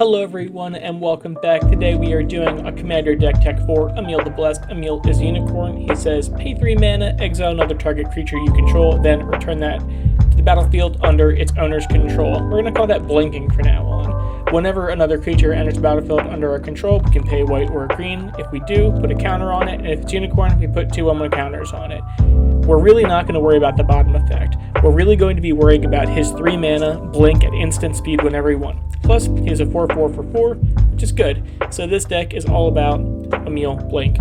Hello everyone and welcome back. Today we are doing a commander deck tech for Emiel the Blessed. Emiel is Unicorn. He says pay 3 mana, exile another target creature you control, then return that to the battlefield under its owner's control. We're going to call that blinking from now on. Whenever another creature enters the battlefield under our control, we can pay white or green. If we do, put a counter on it, and if it's Unicorn, we put 2 1/1 counters on it. We're really not going to worry about the bottom effect. We're really going to be worrying about his 3 mana, blink at instant speed whenever we want. Plus, he has a 4/4 for 4, which is good. So this deck is all about Emiel Blink.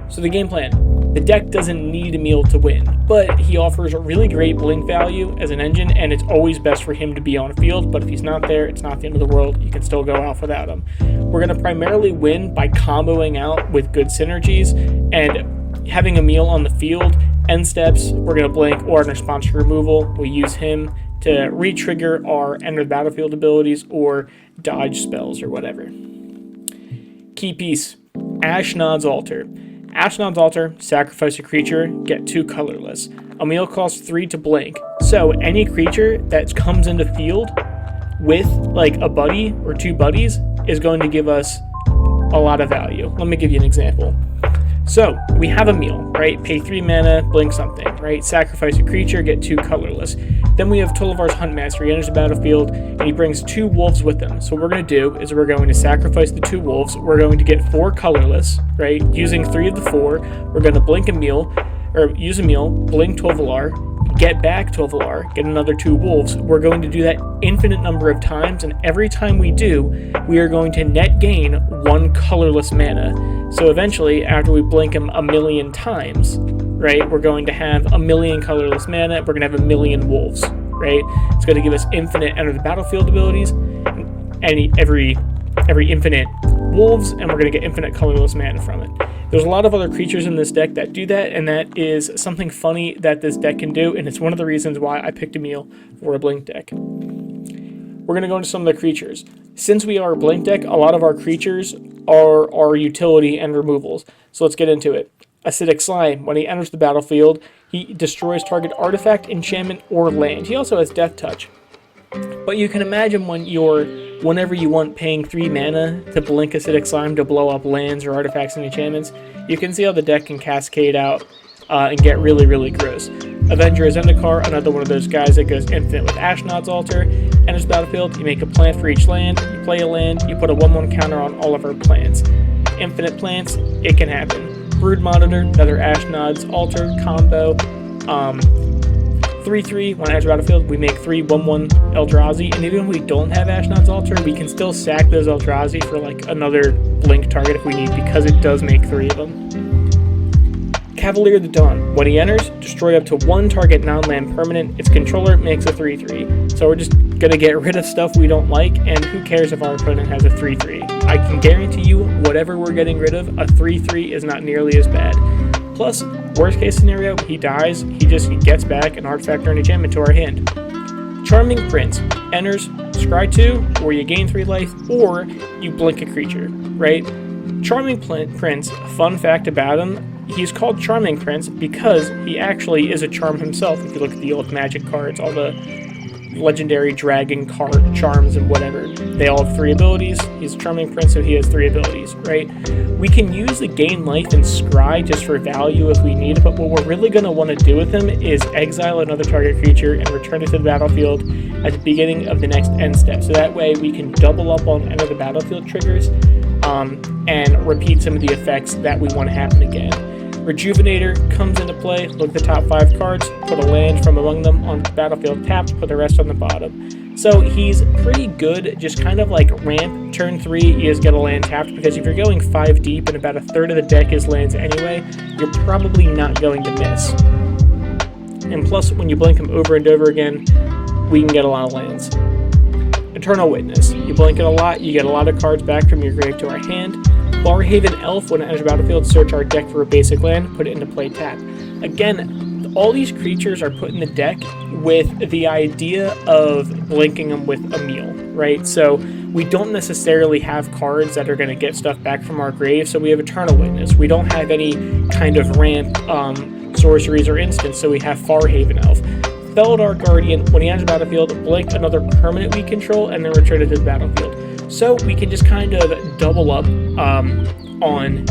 So the game plan. The deck doesn't need Emiel to win, but he offers a really great blink value as an engine, and it's always best for him to be on field, but if he's not there, it's not the end of the world. You can still go out without him. We're going to primarily win by comboing out with good synergies, and having Emiel on the field, end steps, we're going to blink, or in response to removal, we use him to re-trigger our enter the battlefield abilities or dodge spells or whatever. Key piece, Ashnod's Altar. Ashnod's Altar, sacrifice a creature, get 2 colorless. Emiel costs 3 to blink, so any creature that comes into field with like a buddy or 2 buddies is going to give us a lot of value. Let me give you an example. So, we have Emiel, right? Pay 3 mana, blink something, right? Sacrifice a creature, get 2 colorless. Then we have Tollivar's Huntmaster. He enters the battlefield, and he brings 2 wolves with him. So what we're going to do is we're going to sacrifice the 2 wolves. We're going to get 4 colorless, right? Using 3 of the 4, we're going to blink Emiel, or use Emiel, blink Tollivar, get back Tollivar, get another 2 wolves. We're going to do that infinite number of times, and every time we do, we are going to net gain 1 colorless mana. So eventually, after we blink him a million times, right, we're going to have a million colorless mana, we're going to have a million wolves, right? It's going to give us infinite enter the battlefield abilities, and every infinite wolves, and we're going to get infinite colorless mana from it. There's a lot of other creatures in this deck that do that, and that is something funny that this deck can do, and it's one of the reasons why I picked Emiel for a blink deck. We're going to go into some of the creatures. Since we are a blink deck, a lot of our creatures are our utility and removals. So let's get into it. Acidic Slime. When he enters the battlefield, he destroys target artifact, enchantment, or land. He also has Death Touch. But you can imagine whenever you want paying 3 mana to blink Acidic Slime to blow up lands or artifacts and enchantments, you can see how the deck can cascade out and get really, really gross. Avenger of Zendikar, another one of those guys that goes infinite with Ashnod's Altar. Enters the battlefield, you make a plant for each land, you play a land, you put a 1/1 counter on all of our plants. Infinite plants, it can happen. Brood Monitor, another Ashnod's Altar combo. 3/3, when it enters the battlefield, we make 3 1/1 Eldrazi, and even if we don't have Ashnod's Altar, we can still sack those Eldrazi for like another blink target if we need, because it does make 3 of them. Cavalier of the Dawn. When he enters, destroy up to 1 target non-land permanent. Its controller makes a 3/3. So we're just going to get rid of stuff we don't like, and who cares if our opponent has a 3/3. I can guarantee you, whatever we're getting rid of, a 3/3 is not nearly as bad. Plus, worst case scenario, he dies, he gets back an artifact or an enchantment to our hand. Charming Prince. Enters, scry 2, where you gain 3 life, or you blink a creature, right? Charming Prince, fun fact about him, he's called Charming Prince because he actually is a charm himself. If you look at the old Magic cards, all the legendary dragon card charms and whatever, they all have 3 abilities. He's a Charming Prince, so he has 3 abilities, right? We can use the gain life and scry just for value if we need it, but what we're really going to want to do with him is exile another target creature and return it to the battlefield at the beginning of the next end step. So that way we can double up on enter the battlefield triggers and repeat some of the effects that we want to happen again. Rejuvenator comes into play. Look at the top 5 cards, put a land from among them on the battlefield tapped, put the rest on the bottom. So he's pretty good, just kind of like ramp. Turn 3, you just get a land tapped, because if you're going 5 deep and about a third of the deck is lands anyway, you're probably not going to miss. And plus, when you blink him over and over again, we can get a lot of lands. Eternal Witness. You blink it a lot, you get a lot of cards back from your grave to our hand. Barhaven Elf, when it enters the battlefield, search our deck for a basic land, put it into play tap. Again, all these creatures are put in the deck with the idea of blinking them with Emiel, right? So we don't necessarily have cards that are going to get stuff back from our grave, so we have Eternal Witness. We don't have any kind of ramp sorceries or instants, so we have Farhaven Elf. Beldar Guardian, when he enters the battlefield, blink another permanent we control, and then return it to the battlefield. So we can just kind of double up on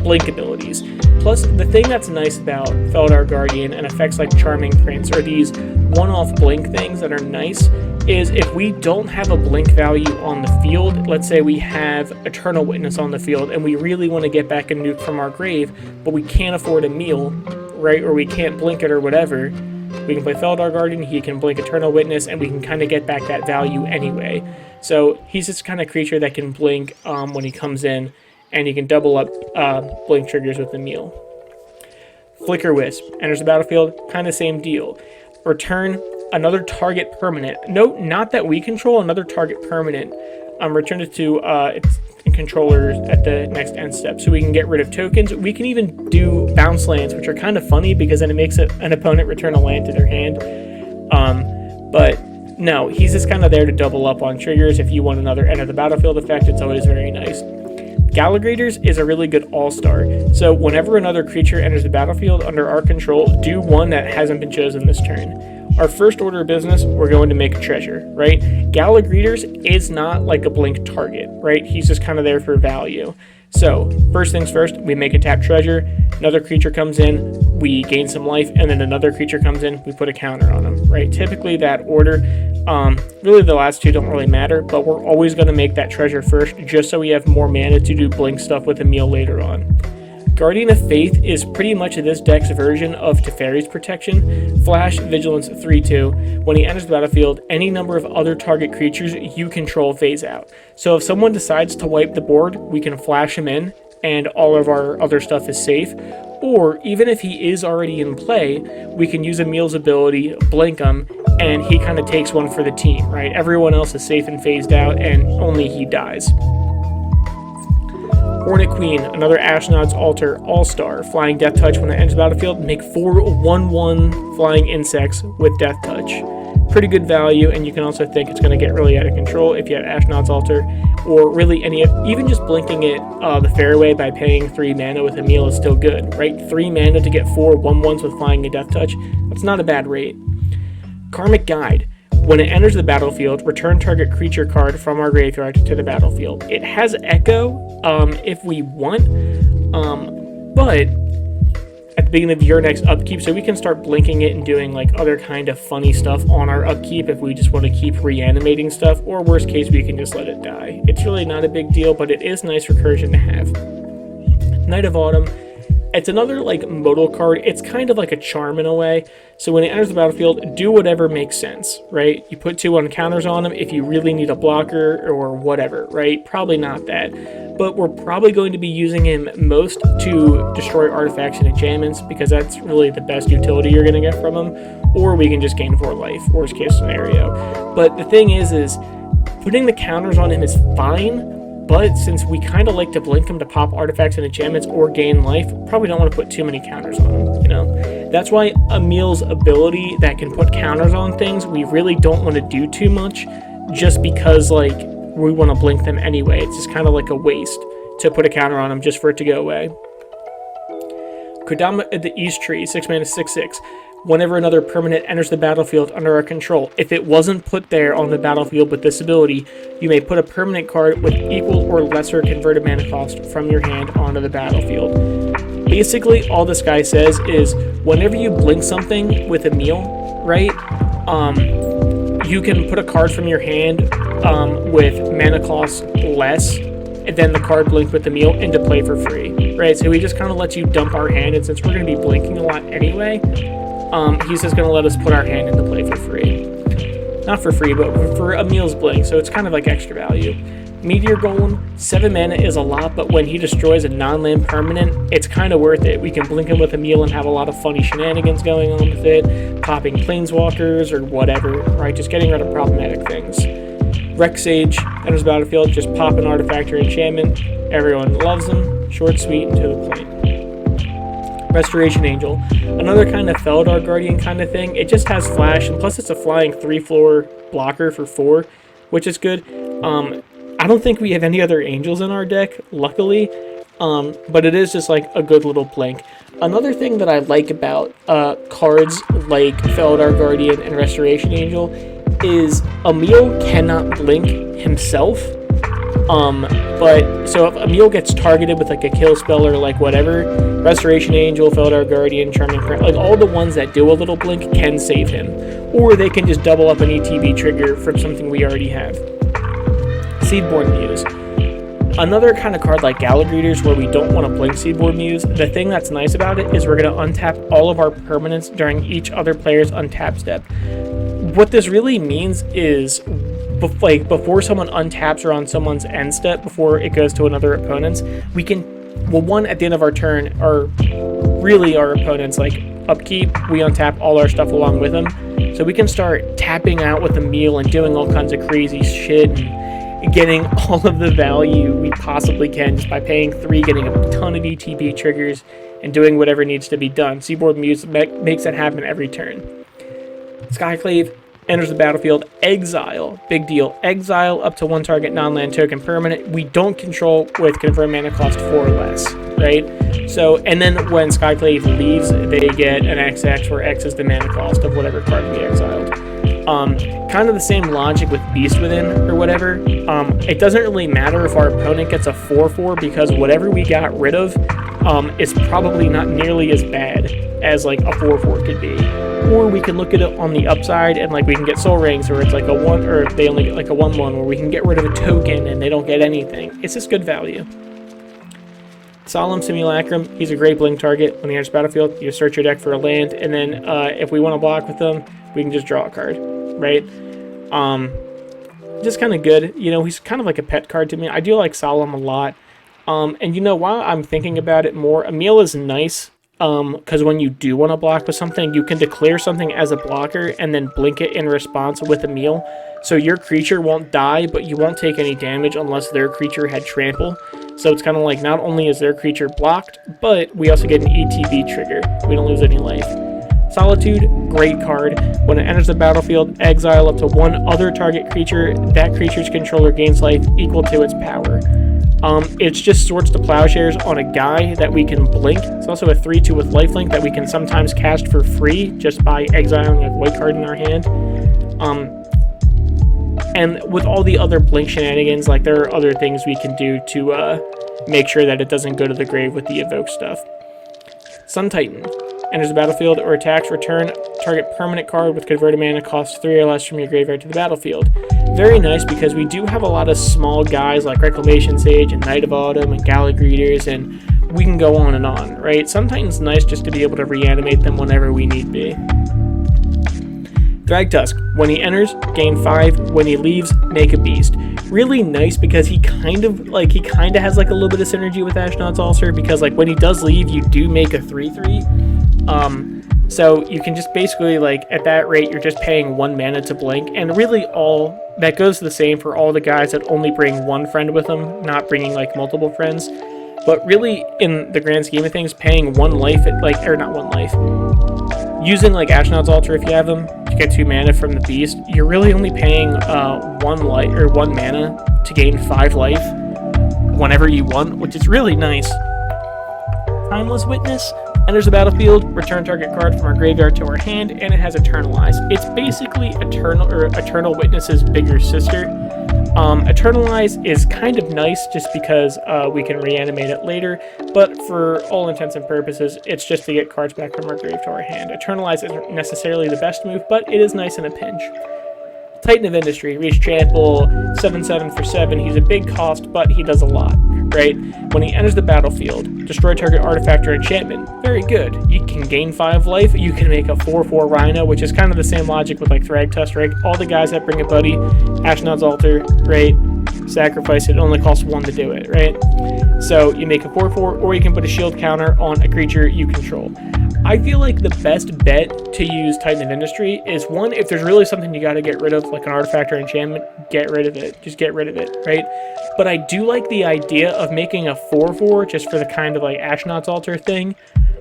blink abilities. Plus, the thing that's nice about Feldar Guardian and effects like Charming Prince, or these one-off blink things that are nice, is if we don't have a blink value on the field, let's say we have Eternal Witness on the field and we really want to get back a nuke from our grave, but we can't afford Emiel, right, or we can't blink it or whatever, we can play Feldar Guardian, he can blink Eternal Witness, and we can kind of get back that value anyway. So he's this kind of creature that can blink when he comes in, and you can double up blink triggers with Emiel. Flicker Wisp enters the battlefield, kind of same deal. Return another target permanent. Note, not that we control, another target permanent. Return it to its controllers at the next end step, so we can get rid of tokens. We can even do bounce lands, which are kind of funny because then it makes an opponent return a land to their hand. But no, he's just kind of there to double up on triggers. If you want another end of the battlefield effect, it's always very nice. Galligrators is a really good all-star. So whenever another creature enters the battlefield under our control, do one that hasn't been chosen this turn. Our first order of business, we're going to make a treasure, right? Galligrators is not like a blink target, right? He's just kind of there for value. So first things first, we make a tap treasure, another creature comes in, we gain some life, and then another creature comes in, we put a counter on them, right? Typically that order, really the last two don't really matter, but we're always going to make that treasure first, just so we have more mana to do blink stuff with Emiel later on. Guardian of Faith is pretty much this deck's version of Teferi's Protection. Flash, Vigilance, 3/2. When he enters the battlefield, any number of other target creatures you control phase out. So if someone decides to wipe the board, we can flash him in, and all of our other stuff is safe. Or even if he is already in play, we can use Emiel's ability, blink him, and he kind of takes one for the team, right? Everyone else is safe and phased out, and only he dies. Hornet Queen, another Ashnod's Altar All-Star. Flying Death Touch. When it enters the battlefield, make 4 1/1 flying insects with Death Touch. Pretty good value, and you can also think it's going to get really out of control if you have Ashnod's Altar, or really any, even just blinking it the fairway by paying 3 mana with Emiel is still good, right? 3 mana to get 4 1/1s with Flying and Death Touch, that's not a bad rate. Karmic Guide. When it enters the battlefield, return target creature card from our graveyard to the battlefield. It has Echo if we want, but at the beginning of your next upkeep, so we can start blinking it and doing like other kind of funny stuff on our upkeep if we just want to keep reanimating stuff, or worst case, we can just let it die. It's really not a big deal, but it is nice recursion to have. Night of Autumn. It's another like modal card. It's kind of like a charm in a way. So when it enters the battlefield, do whatever makes sense, right? You put 2 counters on him if you really need a blocker or whatever, right? Probably not that. But we're probably going to be using him most to destroy artifacts and enchantments, because that's really the best utility you're going to get from him. Or we can just gain 4 life, worst case scenario. But the thing is putting the counters on him is fine. But since we kind of like to blink him to pop artifacts and enchantments or gain life, probably don't want to put too many counters on him, you know? That's why Emiel's ability that can put counters on things, we really don't want to do too much, just because, like, we want to blink them anyway. It's just kind of like a waste to put a counter on him just for it to go away. Kodama at the East Tree, 6 mana, 6/6. Whenever another permanent enters the battlefield under our control, if it wasn't put there on the battlefield with this ability, you may put a permanent card with equal or lesser converted mana cost from your hand onto the battlefield. Basically, all this guy says is, whenever you blink something with Emiel, right, you can put a card from your hand with mana cost less than the card blinked with Emiel into play for free, right? So he just kind of lets you dump our hand, and since we're going to be blinking a lot anyway, he's just going to let us put our hand into play for free. Not for free, but for Emiel's blink, so it's kind of like extra value. Meteor Golem, 7 mana is a lot, but when he destroys a non-land permanent, it's kind of worth it. We can blink him with Emiel and have a lot of funny shenanigans going on with it, popping planeswalkers or whatever, right? Just getting rid of problematic things. Rex Sage enters the battlefield, just pop an artifact or enchantment. Everyone loves them. Short, sweet, and to the point. Restoration Angel, another kind of Feldar Guardian kind of thing. It just has flash, and plus it's a flying 3/4 blocker for 4, which is good. I don't think we have any other angels in our deck, luckily, but it is just like a good little blink. Another thing that I like about cards like Feldar Guardian and Restoration Angel is Emiel cannot blink himself, But so if Emiel gets targeted with like a kill spell or like whatever, Restoration Angel, Feldar Guardian, Charming Friend, like all the ones that do a little blink can save him, or they can just double up an ETB trigger from something we already have. Seedborn Muse. Another kind of card like Galley Greeters where we don't want to blink Seedborn Muse. The thing that's nice about it is we're going to untap all of our permanents during each other player's untap step. What this really means is before someone untaps or on someone's end step, before it goes to another opponent's, we can, well, one, at the end of our turn, our opponent's like upkeep, we untap all our stuff along with them. So we can start tapping out with Emiel and doing all kinds of crazy shit and getting all of the value we possibly can just by paying 3, getting a ton of ETB triggers, and doing whatever needs to be done. Seedborn Muse makes that happen every turn. Skyclave enters the battlefield. Exile, big deal. Exile up to 1 target non-land token permanent we don't control with confirmed mana cost 4 or less, right? So, and then when Skyclave leaves, they get an XX, where X is the mana cost of whatever card we exiled. Kind of the same logic with Beast Within or whatever. It doesn't really matter if our opponent gets a 4/4 because whatever we got rid of is probably not nearly as bad as like a 4/4 could be. Or we can look at it on the upside and like we can get Soul Rings, or it's like a 1, or they only get like a 1/1 where we can get rid of a token and they don't get anything. It's just good value. Solemn Simulacrum, he's a great blink target. When he enters battlefield, you search your deck for a land, and then if we want to block with them, we can just draw a card, right? Just kind of good. You know, he's kind of like a pet card to me. I do like Solemn a lot. And you know, while I'm thinking about it more, Emiel is nice, because when you do want to block with something, you can declare something as a blocker and then blink it in response with Emiel. So your creature won't die, but you won't take any damage unless their creature had trample. So it's kind of like not only is their creature blocked, but we also get an ETB trigger. We don't lose any life. Solitude, great card. When it enters the battlefield, exile up to 1 other target creature. That creature's controller gains life equal to its power. It's just Swords to Plowshares on a guy that we can blink. It's also a 3/2 with lifelink that we can sometimes cast for free just by exiling a white card in our hand. And with all the other blink shenanigans, like there are other things we can do to make sure that it doesn't go to the grave with the evoke stuff. Sun Titan. Enters the battlefield or attacks, return target permanent card with converted mana cost 3 or less from your graveyard to the battlefield. Very nice because we do have a lot of small guys like Reclamation Sage and Knight of Autumn and Galley Greeters, and we can go on and on, right? Sun Titan's nice just to be able to reanimate them whenever we need be. Thragtusk. When he enters, gain 5. When he leaves, make a beast. Really nice because he kind of has like a little bit of synergy with Ashnod's Ulcer, because like when he does leave, you do make a 3/3. So you can just basically, like, at that rate, you're just paying 1 mana to blink, and really all that goes the same for all the guys that only bring 1 friend with them, not bringing like multiple friends. But really, in the grand scheme of things, paying 1 life, using like Ashnod's Altar if you have them to get 2 mana from the beast, you're really only paying 1 life or 1 mana to gain 5 life whenever you want, which is really nice. Timeless Witness enters the battlefield, return target card from our graveyard to our hand, and it has Eternalize. It's basically Eternal Witness's bigger sister. Eternalize is kind of nice just because we can reanimate it later, but for all intents and purposes, it's just to get cards back from our grave to our hand. Eternalize isn't necessarily the best move, but it is nice in a pinch. Titan of Industry, reach trample, 7/7 for 7. He's a big cost, but he does a lot, right? When he enters the battlefield, destroy target artifact or enchantment. Very good. You can gain 5 life. You can make a 4/4 Rhino, which is kind of the same logic with like Thragtusk, right? All the guys that bring a buddy, Ashnod's Altar, right? Sacrifice it. Only costs 1 to do it, right? So you make a 4/4, or you can put a shield counter on a creature you control. I feel like the best bet to use Titan of Industry is, 1, if there's really something you got to get rid of, like an artifact or enchantment, get rid of it. Just get rid of it, right? But I do like the idea of making a 4/4 just for the kind of like Ashnod's Altar thing,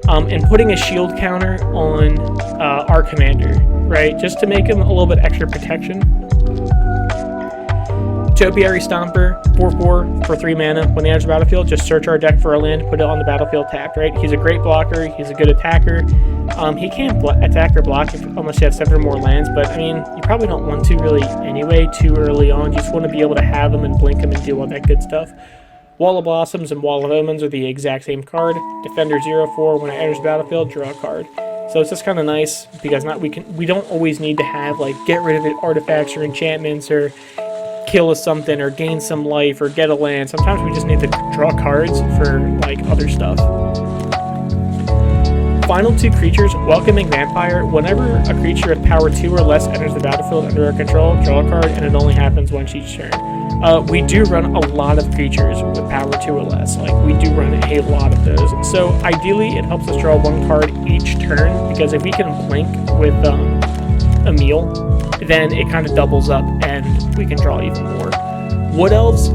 and putting a shield counter on our commander, right? Just to make him a little bit extra protection. Topiary Stomper, 4/4 for 3 mana. When they enter the battlefield, just search our deck for a land, put it on the battlefield tapped, right? He's a great blocker, he's a good attacker. He can't attack or block unless you have 7 or more lands, but I mean, you probably don't want to really anyway too early on. You just want to be able to have him and blink him and do all that good stuff. Wall of Blossoms and Wall of Omens are the exact same card. Defender 0/4, when it enters the battlefield, draw a card. So it's just kind of nice because we don't always need to have like get rid of artifacts or enchantments or kill us something or gain some life or get a land. Sometimes we just need to draw cards for like other stuff. Final 2 creatures, Welcoming Vampire. Whenever a creature with power 2 or less enters the battlefield under our control, draw a card, and it only happens once each turn. We do run a lot of creatures with power 2 or less. Like, we do run a lot of those. So ideally, it helps us draw 1 card each turn, because if we can blink with Emiel, then it kind of doubles up and we can draw even more. Wood Elves,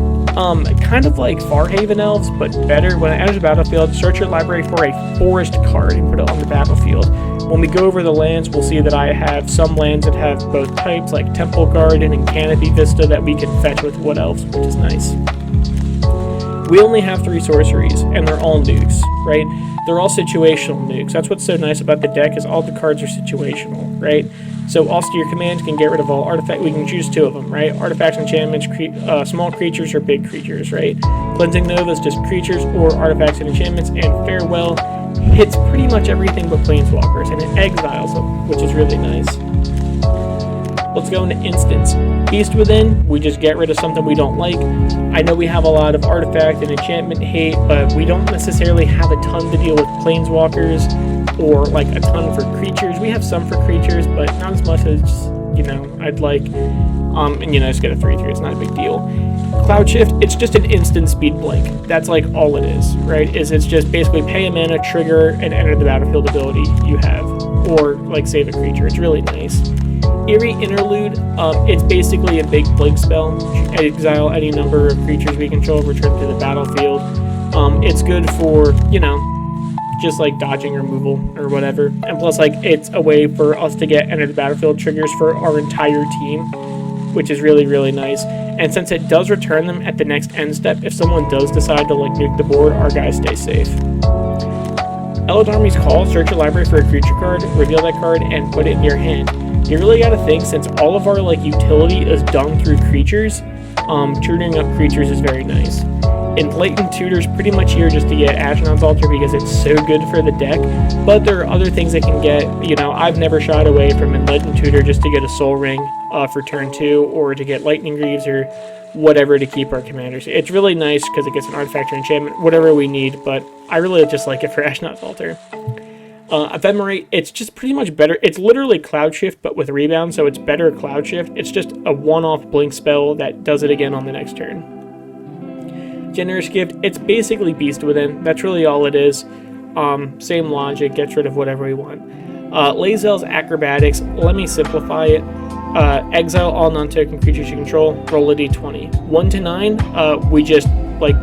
kind of like Farhaven Elves, but better. When it enters the battlefield, search your library for a forest card and put it on the battlefield. When we go over the lands, we'll see that I have some lands that have both types, like Temple Garden and Canopy Vista, that we can fetch with Wood Elves, which is nice. We only have 3 sorceries, and they're all nukes, right? They're all situational nukes. That's what's so nice about the deck, is all the cards are situational, right? So austere commands can get rid of all artifacts. We can choose 2 of them, right? Artifacts, enchantments, small creatures, or big creatures, right? Cleansing Novas, just creatures or artifacts and enchantments, and Farewell hits pretty much everything but planeswalkers, and it exiles them, which is really nice. Let's go into instants. Beast Within, we just get rid of something we don't like. I know we have a lot of artifact and enchantment hate, but we don't necessarily have a ton to deal with planeswalkers or like a ton for creatures. We have some for creatures, but not as much as, you know, I'd like. And you know, just get a 3/3, it's not a big deal. Cloud Shift, it's just an instant speed blink. That's like all it is, right? It's just basically pay a mana, trigger, and enter the battlefield ability you have, or like save a creature. It's really nice. Eerie Interlude, it's basically a big blink spell. Exile any number of creatures we control, return to the battlefield. It's good for, you know, just like dodging removal or whatever. And plus, like, it's a way for us to get enter the battlefield triggers for our entire team, which is really, really nice. And since it does return them at the next end step, if someone does decide to like nuke the board, our guys stay safe. Elodarmi's Call, search your library for a creature card, reveal that card, and put it in your hand. You really gotta think, since all of our like utility is done through creatures, tutoring up creatures is very nice. Enlightened Tutor's pretty much here just to get Ashnod's Altar because it's so good for the deck, but there are other things it can get. You know, I've never shied away from Enlightened Tutor just to get a Soul Ring for turn 2, or to get Lightning Greaves or whatever to keep our commanders. It's really nice because it gets an artifact or enchantment, whatever we need, but I really just like it for Ashnod's Altar. Ephemerate, it's just pretty much better. It's literally Cloud Shift, but with rebound, so it's better Cloud Shift. It's just a one-off blink spell that does it again on the next turn. Generous Gift, it's basically Beast Within. That's really all it is. Same logic, gets rid of whatever we want. Lae'zel's Acrobatics, let me simplify it. Exile all non-token creatures you control, roll a d20. 1 to 9, we just, like,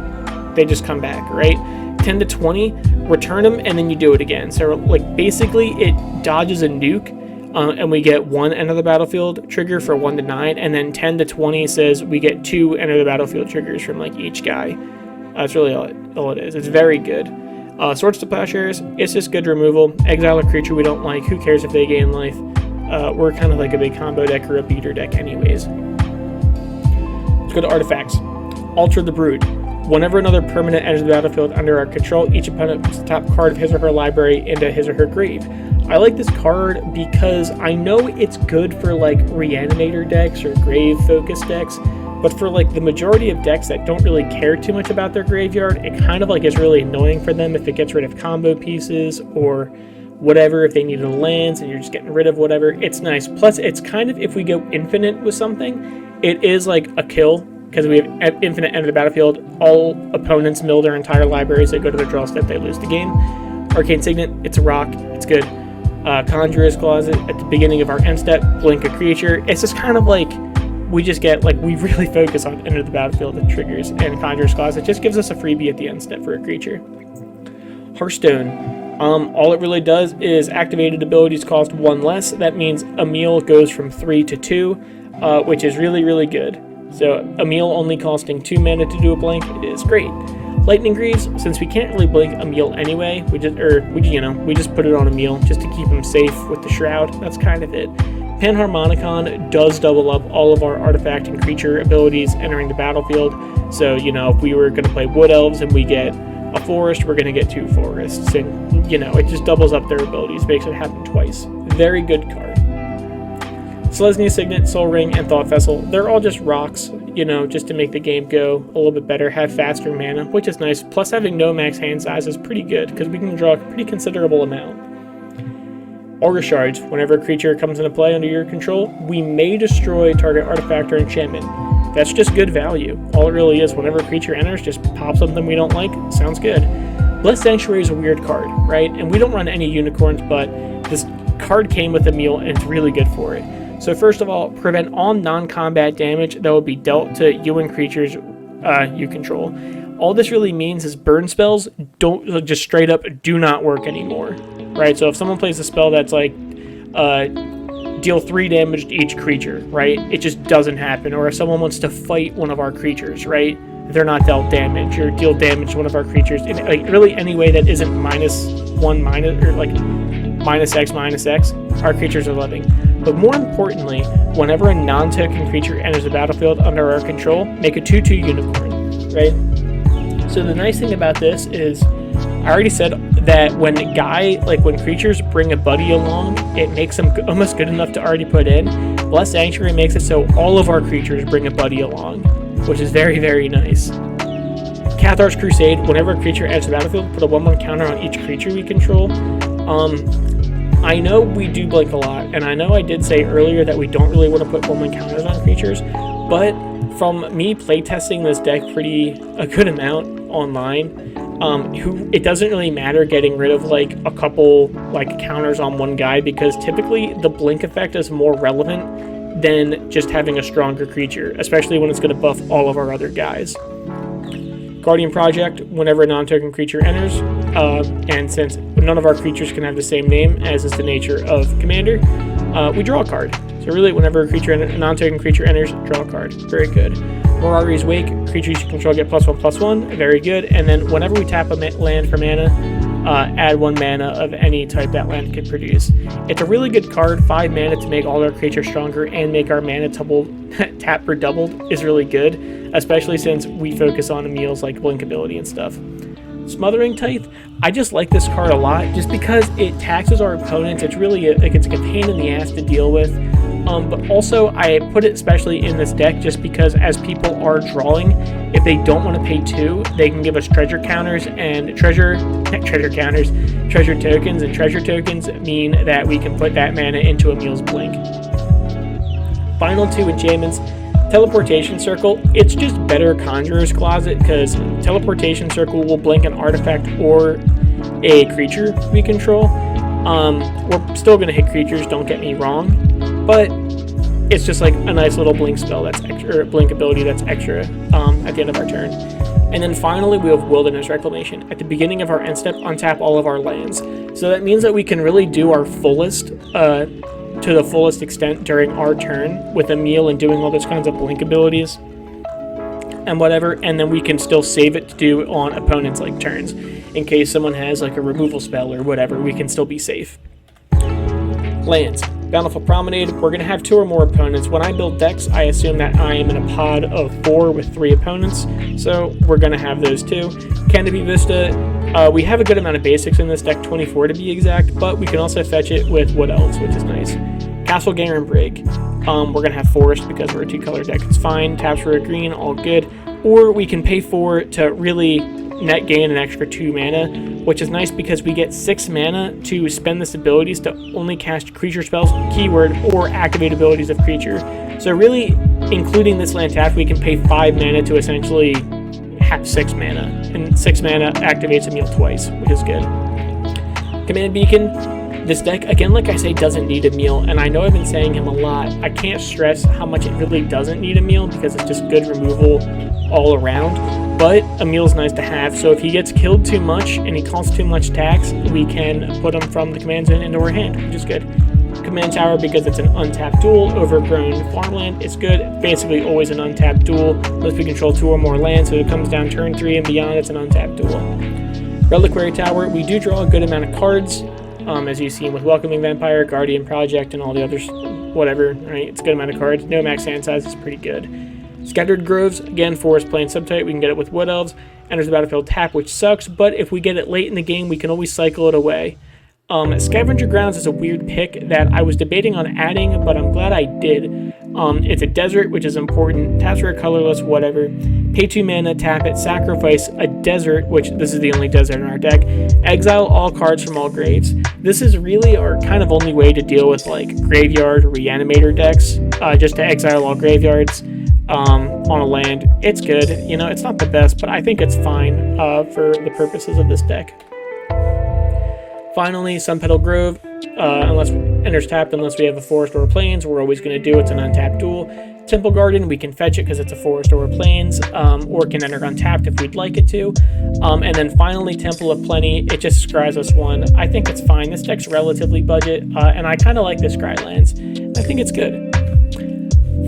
they just come back, right? 10 to 20, return them, and then you do it again. So, like, basically, it dodges a nuke, and we get 1 enter the battlefield trigger for 1 to 9, and then 10 to 20 says we get 2 enter the battlefield triggers from, like, each guy. That's really all it is. It's very good. Swords to Plowshares, it's just good removal. Exile a creature we don't like, who cares if they gain life? We're kind of like a big combo deck or a beater deck anyways. Let's go to artifacts. Alter the Brood. Whenever another permanent enters the battlefield under our control, each opponent puts the top card of his or her library into his or her grave. I like this card because I know it's good for like Reanimator decks or grave focus decks, but for like the majority of decks that don't really care too much about their graveyard, it kind of like is really annoying for them if it gets rid of combo pieces or whatever. If they needed lands and you're just getting rid of whatever, it's nice. Plus, it's kind of, if we go infinite with something, it is like a kill. Because we have infinite enter the battlefield, all opponents mill their entire libraries, they go to their draw step, they lose the game. Arcane Signet, it's a rock, it's good. Conjurer's Closet, at the beginning of our end step, blink a creature. It's just kind of like, we just get, like, we really focus on enter the battlefield with triggers, and Conjurer's Closet just gives us a freebie at the end step for a creature. Hearthstone, all it really does is activated abilities cost 1 less. That means Emiel goes from 3 to 2, which is really, really good. So Emiel only costing 2 mana to do a blink is great. Lightning Greaves, since we can't really blink Emiel anyway, we just put it on Emiel just to keep him safe with the Shroud. That's kind of it. Panharmonicon does double up all of our artifact and creature abilities entering the battlefield. So, if we were going to play Wood Elves and we get a forest, we're going to get 2 forests. And, it just doubles up their abilities, makes it happen twice. Very good card. Selesnya Signet, Soul Ring, and Thought Vessel, they're all just rocks, just to make the game go a little bit better, have faster mana, which is nice. Plus having no max hand size is pretty good, because we can draw a pretty considerable amount. Aura Shards, whenever a creature comes into play under your control, we may destroy target artifact or enchantment. That's just good value. All it really is, whenever a creature enters, just pop something we don't like, sounds good. Blessed Sanctuary is a weird card, right? And we don't run any unicorns, but this card came with Emiel, and it's really good for it. So first of all, prevent all non-combat damage that will be dealt to you and creatures you control. All this really means is burn spells don't just straight up do not work anymore, right? So if someone plays a spell that's like deal 3 damage to each creature, right? It just doesn't happen. Or if someone wants to fight one of our creatures, right? They're not dealt damage or deal damage to one of our creatures in really any way that isn't -1 or -X, our creatures are living. But more importantly, whenever a non-token creature enters the battlefield under our control, make a 2/2 unicorn, right? So the nice thing about this is, I already said that when creatures bring a buddy along, it makes them almost good enough to already put in. Blessed Sanctuary makes it so all of our creatures bring a buddy along, which is very, very nice. Cathar's Crusade, whenever a creature enters the battlefield, put a 1/1 counter on each creature we control. I know we do blink a lot, and I know I did say earlier that we don't really want to put 1/1 counters on creatures, but from me playtesting this deck a good amount online, it doesn't really matter getting rid of a couple counters on one guy, because typically the blink effect is more relevant than just having a stronger creature, especially when it's going to buff all of our other guys. Guardian Project, whenever a non-token creature enters, and since none of our creatures can have the same name, as is the nature of Commander, we draw a card. So really, whenever a non-token creature enters, draw a card. Very good. Mirari's Wake, creatures you control get +1/+1. Very good. And then whenever we tap a land for mana, add 1 mana of any type that land can produce. It's a really good card. 5 mana to make all our creatures stronger and make our mana tap per doubled is really good, especially since we focus on Emiel's blink ability and stuff. Smothering Tithe, I just like this card a lot just because it taxes our opponents. It's really it's a pain in the ass to deal with. But also I put it especially in this deck just because as people are drawing, if they don't want to pay 2, they can give us treasure counters and treasure tokens, and treasure tokens mean that we can put that mana into Emiel's blink. Final 2 enchantments. Teleportation Circle, it's just better Conjurer's Closet because Teleportation Circle will blink an artifact or a creature we control. We're still going to hit creatures, don't get me wrong, but it's just a nice little blink spell that's extra, or blink ability that's extra at the end of our turn. And then finally, we have Wilderness Reclamation. At the beginning of our end step, untap all of our lands. So that means that we can really do our fullest, to the fullest extent during our turn with Emiel and doing all those kinds of blink abilities and whatever, and then we can still save it to do on opponents' turns. In case someone has a removal spell or whatever, we can still be safe. Lands. Bountiful Promenade, we're going to have 2 or more opponents. When I build decks, I assume that I am in a pod of 4 with 3 opponents, so we're going to have those too. Canopy Vista, we have a good amount of basics in this deck, 24 to be exact, but we can also fetch it with Wood Elves, which is nice. Castle Garen Brig, we're going to have Forest because we're a 2-color deck, it's fine. Taps for a green, all good. Or we can pay 4 to really net gain an extra 2 mana, which is nice because we get 6 mana to spend this abilities to only cast creature spells, keyword, or activate abilities of creature. So really, including this land tap, we can pay 5 mana to essentially have 6 mana, and 6 mana activates Emiel twice, which is good. Command Beacon, this deck, again, like I say, doesn't need Emiel, and I know I've been saying him a lot. I can't stress how much it really doesn't need Emiel because it's just good removal all around. But Emiel's nice to have, so if he gets killed too much and he costs too much tax, we can put him from the command zone into our hand, which is good. command tower because it's an untapped dual. Overgrown farmland is good. It's basically always an untapped dual unless we control 2 or more lands, so it comes down turn 3 and beyond, it's an untapped dual. Reliquary tower, we do draw a good amount of cards, as you've seen with Welcoming Vampire, Guardian Project, and all the others, whatever, right? It's a good amount of cards. No max hand size, is pretty good. Scattered Groves, again, Forest Plain Subtype, we can get it with Wood Elves. Enters the battlefield tap, which sucks, but if we get it late in the game, we can always cycle it away. Scavenger Grounds is a weird pick that I was debating on adding, but I'm glad I did. It's a desert, which is important. Taps for a colorless, whatever. Pay 2 mana, tap it, sacrifice a desert, which this is the only desert in our deck. Exile all cards from all graves. This is really our kind of only way to deal with like graveyard or reanimator decks, just to exile all graveyards. On a land. It's good, you know, it's not the best, but I think it's fine for the purposes of this deck. Finally, Sunpetal Grove, unless enters tapped, unless we have a forest or a plains, we're always going to do it's an untapped dual. Temple Garden, we can fetch it because it's a forest or a plains, or can enter untapped if we'd like it to. And then finally, Temple of Plenty, it just scries us 1. I think it's fine. This deck's relatively budget, and I kind of like the scry lands. I think it's good.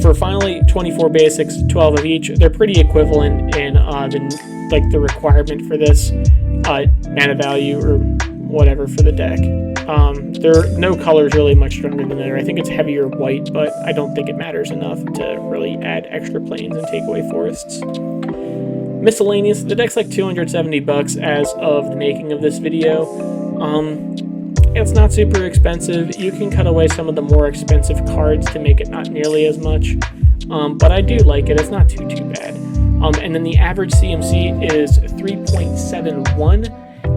For finally 24 basics, 12 of each, they're pretty equivalent in the requirement for this mana value or whatever for the deck. No color is really much stronger than the other. I think it's heavier white, but I don't think it matters enough to really add extra plains and take away forests. Miscellaneous, the deck's like $270 as of the making of this video. It's not super expensive. You can cut away some of the more expensive cards to make it not nearly as much, but I do like it. It's not too bad. And then the average CMC is 3.71,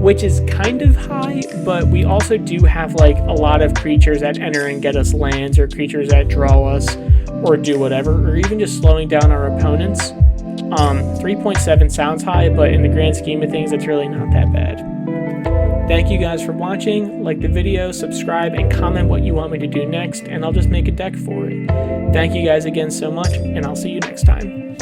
which is kind of high, but we also do have like a lot of creatures that enter and get us lands, or creatures that draw us or do whatever, or even just slowing down our opponents. 3.7 sounds high, but in the grand scheme of things, it's really not that bad. Thank you guys for watching. Like the video, subscribe, and comment what you want me to do next, and I'll just make a deck for it. Thank you guys again so much, and I'll see you next time.